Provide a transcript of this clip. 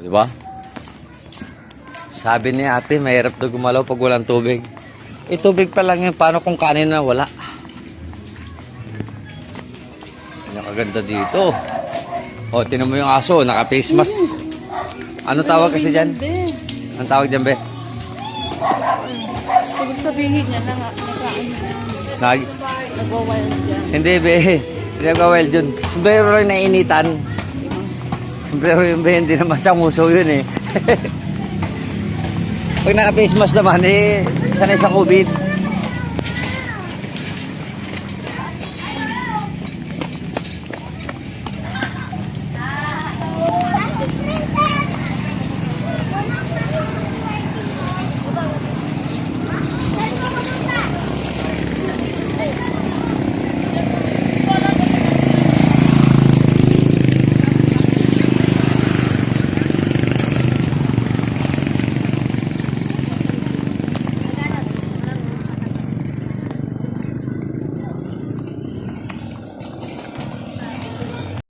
Di ba? Sabi ni ate, mahirap daw gumalaw pag walang tubig. Eh, tubig pa lang yun. Paano kung kanin na wala? Nakaganda dito. O, tinan mo yung aso. Naka-face mask. Ano tawag kasi dyan? Anong tawag dyan, be? Ibig sabihin niya, nagwa-wild dyan. Hindi, be. Hindi nagwa-wild yun. Sombrero rin nainitan. Sombrero yun, be. Hindi naman siyang muso yun, eh. Pag naka-face mask naman, eh, sanay sa COVID.